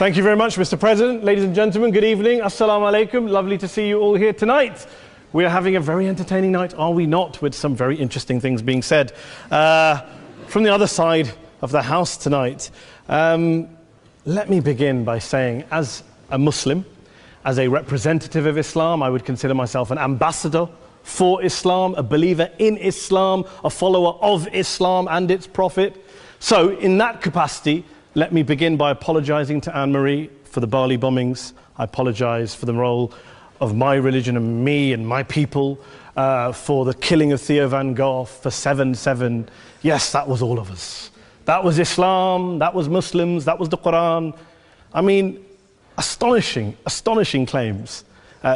Thank you very much, Mr. President. Ladies and gentlemen, good evening. Assalamu alaikum. Lovely to see you all here tonight. We are having a very entertaining night, are we not, with some very interesting things being said from the other side of the house tonight. Let me begin by saying, as a Muslim, as a representative of Islam, I would consider myself an ambassador for Islam, a believer in Islam, a follower of Islam and its Prophet. So, in that capacity, let me begin by apologizing to Anne-Marie for the Bali bombings. I apologize for the role of my religion and me and my people, for the killing of Theo van Gogh, for 7/7. Yes, that was all of us. That was Islam, that was Muslims, that was the Quran. I mean, astonishing claims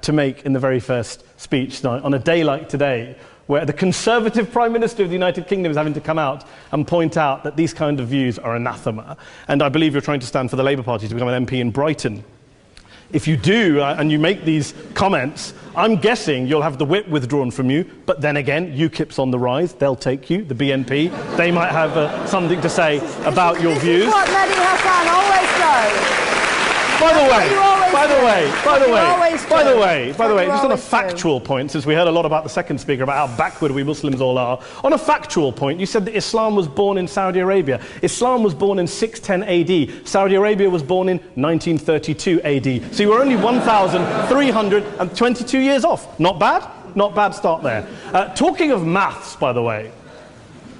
to make in the very first speech tonight, on a day like today, where the Conservative Prime Minister of the United Kingdom is having to come out and point out that these kind of views are anathema. And I believe you're trying to stand for the Labour Party to become an MP in Brighton. If you do, and you make these comments, I'm guessing you'll have the whip withdrawn from you, but then again, UKIP's on the rise, they'll take you, the BNP, they might have something to say about your views. This is what Mehdi Hasan always does. By the way, just on a factual point, since we heard a lot about the second speaker, about how backward we Muslims all are, on a factual point, you said that Islam was born in Saudi Arabia. Islam was born in 610 AD. Saudi Arabia was born in 1932 AD. So you were only 1,322 years off. Not bad? Not bad start there. Talking of maths, by the way,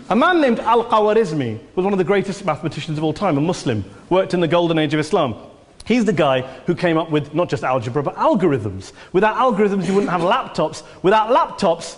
a man named Al-Khwarizmi was one of the greatest mathematicians of all time, a Muslim, worked in the golden age of Islam. He's the guy who came up with not just algebra, but algorithms. Without algorithms, you wouldn't have laptops. Without laptops,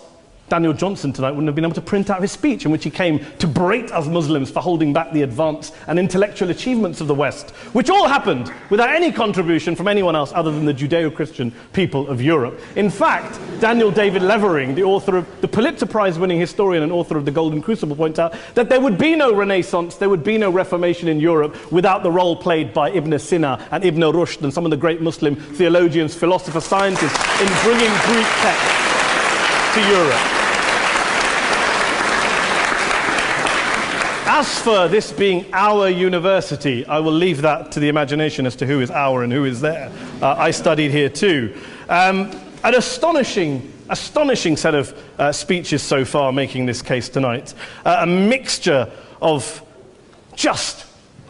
Daniel Johnson tonight wouldn't have been able to print out his speech in which he came to berate us Muslims for holding back the advance and intellectual achievements of the West, which all happened without any contribution from anyone else other than the Judeo-Christian people of Europe. In fact, Daniel David Levering, the author of the Pulitzer Prize-winning historian and author of The Golden Crucible, points out that there would be no Renaissance, there would be no Reformation in Europe without the role played by Ibn Sina and Ibn Rushd and some of the great Muslim theologians, philosophers, scientists in bringing Greek texts to Europe. As for this being our university, I will leave that to the imagination as to who is our and who is there. I studied here too. An astonishing set of speeches so far making this case tonight. A mixture of just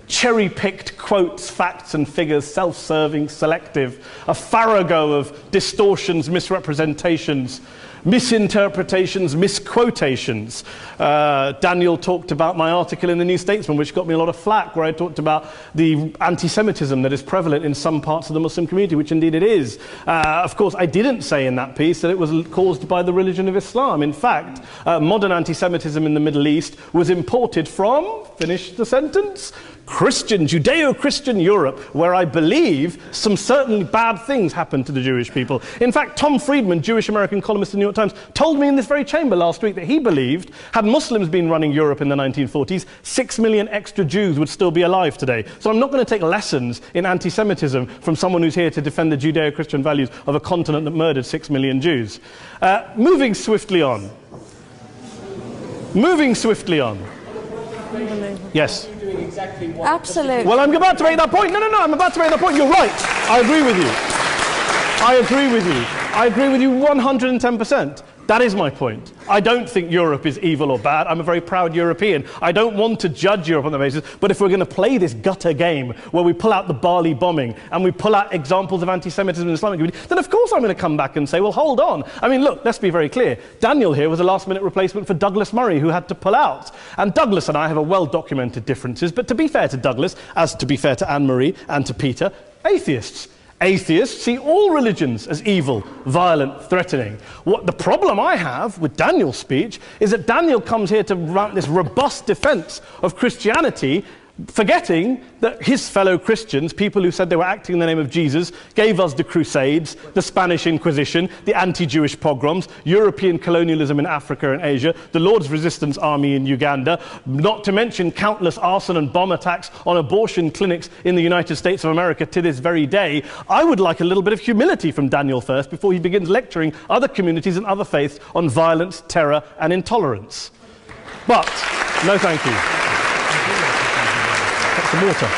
cherry-picked quotes, facts and figures, self-serving, selective, a farrago of distortions, misrepresentations, misinterpretations, misquotations. Daniel talked about my article in the New Statesman, which got me a lot of flack, where I talked about the anti-Semitism that is prevalent in some parts of the Muslim community, which indeed it is. Of course, I didn't say in that piece that it was caused by the religion of Islam. In fact, modern anti-Semitism in the Middle East was imported from, finish the sentence, Judeo-Christian Europe, where I believe some certainly bad things happened to the Jewish people. In fact, Tom Friedman, Jewish-American columnist in the New York Times, told me in this very chamber last week that he believed, had Muslims been running Europe in the 1940s, 6 million extra Jews would still be alive today. So I'm not going to take lessons in anti-Semitism from someone who's here to defend the Judeo-Christian values of a continent that murdered 6 million Jews. Moving swiftly on. Yes. Absolutely. Well, I'm about to make that point. No, I'm about to make that point. You're right. I agree with you 110%. That is my point. I don't think Europe is evil or bad. I'm a very proud European. I don't want to judge Europe on that basis, but if we're going to play this gutter game where we pull out the Bali bombing and we pull out examples of anti-Semitism in the Islamic community, then of course I'm going to come back and say, well, hold on. I mean, look, let's be very clear. Daniel here was a last-minute replacement for Douglas Murray, who had to pull out. And Douglas and I have a well-documented differences, but to be fair to Douglas, as to be fair to Anne-Marie and to Peter, atheists. Atheists see all religions as evil, violent, threatening. What the problem I have with Daniel's speech is that Daniel comes here to run this robust defense of Christianity, forgetting that his fellow Christians, people who said they were acting in the name of Jesus, gave us the Crusades, the Spanish Inquisition, the anti-Jewish pogroms, European colonialism in Africa and Asia, the Lord's Resistance Army in Uganda, not to mention countless arson and bomb attacks on abortion clinics in the United States of America to this very day. I would like a little bit of humility from Daniel first before he begins lecturing other communities and other faiths on violence, terror and intolerance. But, no thank you. Some water.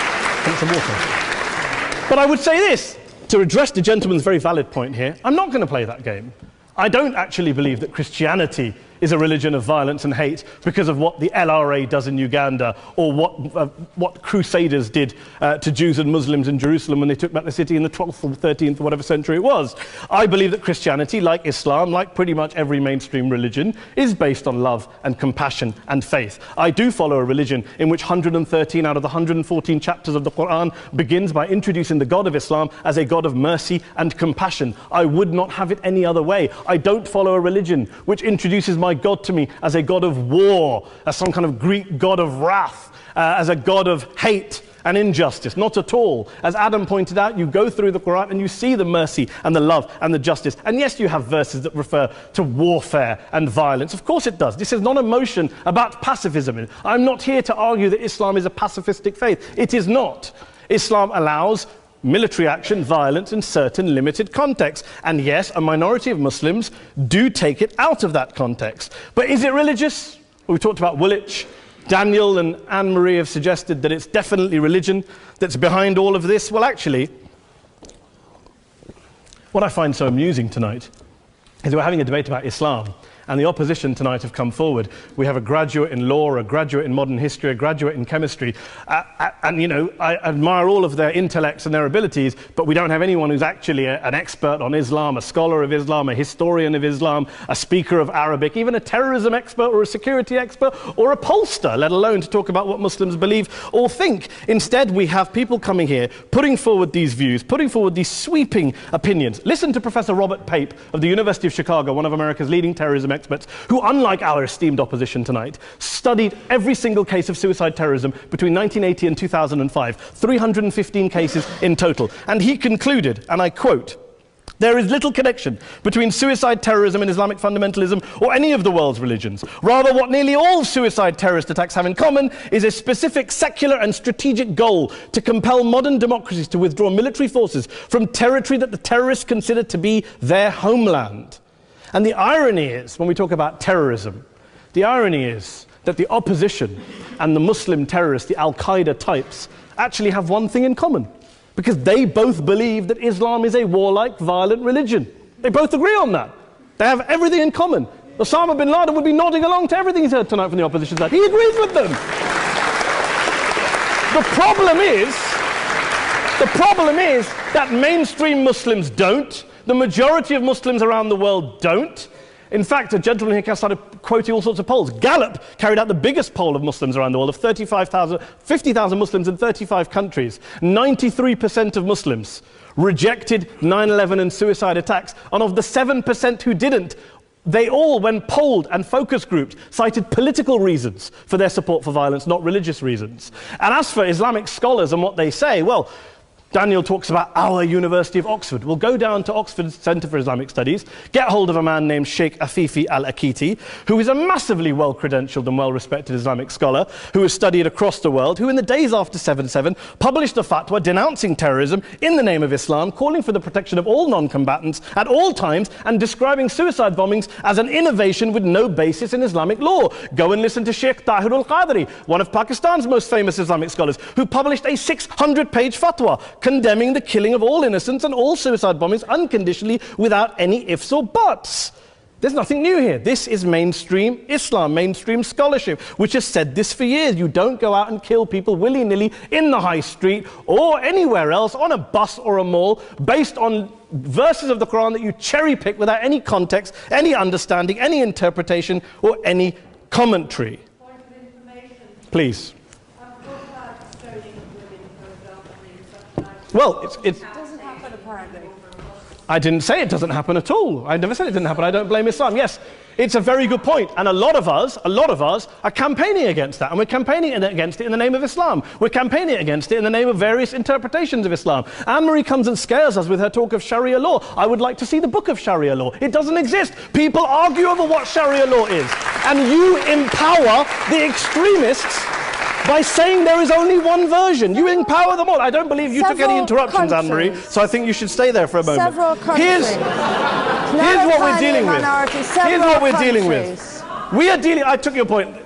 But I would say this, to address the gentleman's very valid point here, I'm not going to play that game. I don't actually believe that Christianity is a religion of violence and hate because of what the LRA does in Uganda or what Crusaders did to Jews and Muslims in Jerusalem when they took back the city in the 12th or 13th or whatever century it was. I believe that Christianity, like Islam, like pretty much every mainstream religion, is based on love and compassion and faith. I do follow a religion in which 113 out of the 114 chapters of the Quran begins by introducing the God of Islam as a God of mercy and compassion. I would not have it any other way. I don't follow a religion which introduces my God to me as a God of war, as some kind of Greek God of wrath, as a God of hate and injustice. Not at all. As Adam pointed out, you go through the Quran and you see the mercy and the love and the justice. And yes, you have verses that refer to warfare and violence. Of course it does. This is not a motion about pacifism. I'm not here to argue that Islam is a pacifistic faith. It is not. Islam allows military action, violence in certain limited contexts. And yes, a minority of Muslims do take it out of that context. But is it religious? We talked about Woolwich. Daniel and Anne-Marie have suggested that it's definitely religion that's behind all of this. Well, actually, what I find so amusing tonight is we're having a debate about Islam, and the opposition tonight have come forward. We have a graduate in law, a graduate in modern history, a graduate in chemistry, and you know, I admire all of their intellects and their abilities, but we don't have anyone who's actually an expert on Islam, a scholar of Islam, a historian of Islam, a speaker of Arabic, even a terrorism expert or a security expert or a pollster, let alone to talk about what Muslims believe or think. Instead, we have people coming here, putting forward these views, putting forward these sweeping opinions. Listen to Professor Robert Pape of the University of Chicago, one of America's leading terrorism experts, who, unlike our esteemed opposition tonight, studied every single case of suicide terrorism between 1980 and 2005, 315 cases in total. And he concluded, and I quote, "There is little connection between suicide terrorism and Islamic fundamentalism or any of the world's religions. Rather, what nearly all suicide terrorist attacks have in common is a specific secular and strategic goal to compel modern democracies to withdraw military forces from territory that the terrorists consider to be their homeland." And the irony is, when we talk about terrorism, the irony is that the opposition and the Muslim terrorists, the Al-Qaeda types, actually have one thing in common, because they both believe that Islam is a warlike, violent religion. They both agree on that. They have everything in common. Osama bin Laden would be nodding along to everything he's heard tonight from the opposition side. He agrees with them. The problem is that mainstream Muslims don't. The majority of Muslims around the world don't. In fact, a gentleman here started quoting all sorts of polls. Gallup carried out the biggest poll of Muslims around the world, of 50,000 Muslims in 35 countries. 93% of Muslims rejected 9/11 and suicide attacks. And of the 7% who didn't, they all, when polled and focus grouped, cited political reasons for their support for violence, not religious reasons. And as for Islamic scholars and what they say, well, Daniel talks about our University of Oxford. We'll go down to Oxford Centre for Islamic Studies, get hold of a man named Sheikh Afifi Al-Akiti, who is a massively well-credentialed and well-respected Islamic scholar, who has studied across the world, who in the days after 7/7 published a fatwa denouncing terrorism in the name of Islam, calling for the protection of all non-combatants at all times, and describing suicide bombings as an innovation with no basis in Islamic law. Go and listen to Sheikh Tahir al-Qadri, one of Pakistan's most famous Islamic scholars, who published a 600-page fatwa condemning the killing of all innocents and all suicide bombings unconditionally without any ifs or buts. There's nothing new here. This is mainstream Islam, mainstream scholarship, which has said this for years. You don't go out and kill people willy-nilly in the high street or anywhere else, on a bus or a mall, based on verses of the Quran that you cherry-pick without any context, any understanding, any interpretation, or any commentary. Point of information. Please. Well, it doesn't happen apparently. I didn't say it doesn't happen at all. I never said it didn't happen. I don't blame Islam. Yes, it's a very good point. And a lot of us are campaigning against that. And we're campaigning against it in the name of Islam. We're campaigning against it in the name of various interpretations of Islam. Anne-Marie comes and scares us with her talk of Sharia law. I would like to see the book of Sharia law. It doesn't exist. People argue over what Sharia law is. And you empower the extremists by saying there is only one version. You empower them all. I don't believe you took any interruptions, Anne-Marie, so I think you should stay there for a moment. Several countries. Here's what we're dealing with. Here's what we're dealing with. We are dealing, I took your point.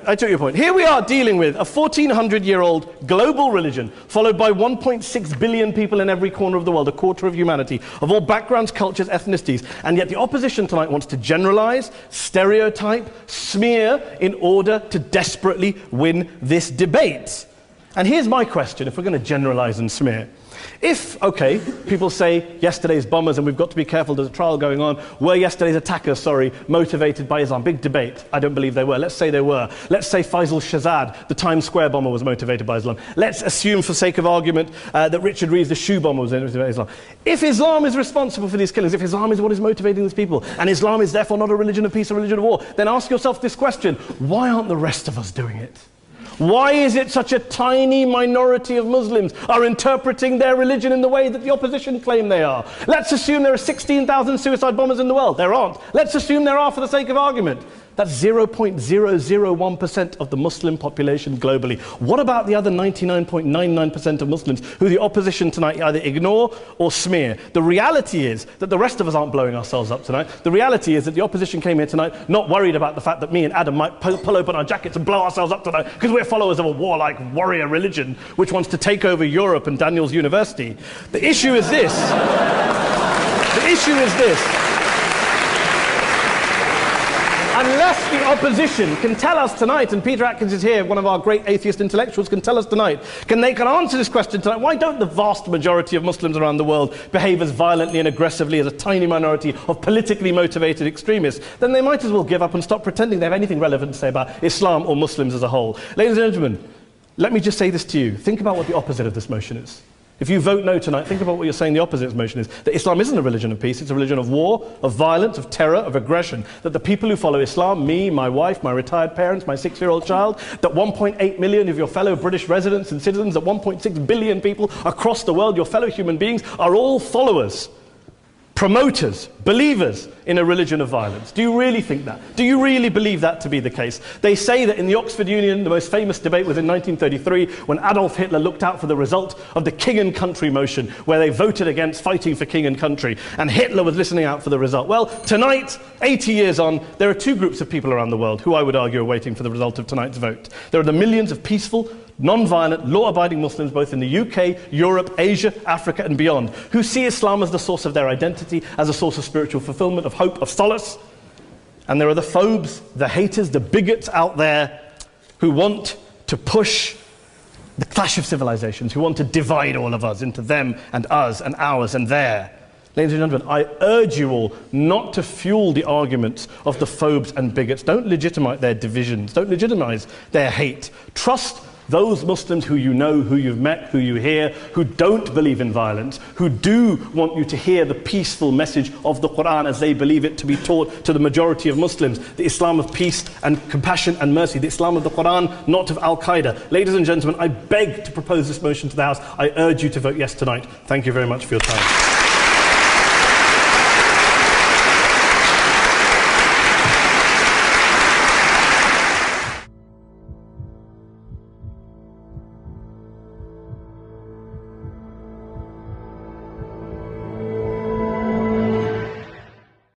Here we are dealing with a 1400-year-old global religion followed by 1.6 billion people in every corner of the world, a quarter of humanity, of all backgrounds, cultures, ethnicities. And yet the opposition tonight wants to generalize, stereotype, smear in order to desperately win this debate. And here's my question, if we're going to generalize and smear. If, okay, people say yesterday's bombers, and we've got to be careful, there's a trial going on, were yesterday's attackers, motivated by Islam? Big debate. I don't believe they were. Let's say they were. Let's say Faisal Shahzad, the Times Square bomber, was motivated by Islam. Let's assume, for sake of argument, that Richard Reeves, the shoe bomber, was motivated by Islam. If Islam is responsible for these killings, if Islam is what is motivating these people, and Islam is therefore not a religion of peace, a religion of war, then ask yourself this question: why aren't the rest of us doing it? Why is it such a tiny minority of Muslims are interpreting their religion in the way that the opposition claim they are? Let's assume there are 16,000 suicide bombers in the world. There aren't. Let's assume there are for the sake of argument. That's 0.001% of the Muslim population globally. What about the other 99.99% of Muslims who the opposition tonight either ignore or smear? The reality is that the rest of us aren't blowing ourselves up tonight. The reality is that the opposition came here tonight not worried about the fact that me and Adam might pull open our jackets and blow ourselves up tonight because we're followers of a warlike warrior religion which wants to take over Europe and Daniel's university. The issue is this. The issue is this. Unless the opposition can tell us tonight, and Peter Atkins is here, one of our great atheist intellectuals, can tell us tonight, can answer this question tonight: why don't the vast majority of Muslims around the world behave as violently and aggressively as a tiny minority of politically motivated extremists? Then they might as well give up and stop pretending they have anything relevant to say about Islam or Muslims as a whole. Ladies and gentlemen, let me just say this to you. Think about what the opposite of this motion is. If you vote no tonight, think about what you're saying the opposite of this motion is. That Islam isn't a religion of peace, it's a religion of war, of violence, of terror, of aggression. That the people who follow Islam, me, my wife, my retired parents, my 6-year-old child, that 1.8 million of your fellow British residents and citizens, that 1.6 billion people across the world, your fellow human beings, are all followers, promoters, believers in a religion of violence. Do you really think that? Do you really believe that to be the case? They say that in the Oxford Union, the most famous debate was in 1933 when Adolf Hitler looked out for the result of the King and Country motion, where they voted against fighting for King and Country, and Hitler was listening out for the result. Well, tonight, 80 years on, there are two groups of people around the world who I would argue are waiting for the result of tonight's vote. There are the millions of peaceful, non-violent, law-abiding Muslims both in the UK, Europe, Asia, Africa and beyond, who see Islam as the source of their identity, as a source of spiritual fulfillment, of hope, of solace. And there are the phobes, the haters, the bigots out there who want to push the clash of civilizations, who want to divide all of us into them and us and ours and their. Ladies and gentlemen, I urge you all not to fuel the arguments of the phobes and bigots. Don't legitimize their divisions. Don't legitimize their hate. Trust those Muslims who you know, who you've met, who you hear, who don't believe in violence, who do want you to hear the peaceful message of the Quran as they believe it to be taught to the majority of Muslims, the Islam of peace and compassion and mercy, the Islam of the Quran, not of Al-Qaeda. Ladies and gentlemen, I beg to propose this motion to the House. I urge you to vote yes tonight. Thank you very much for your time.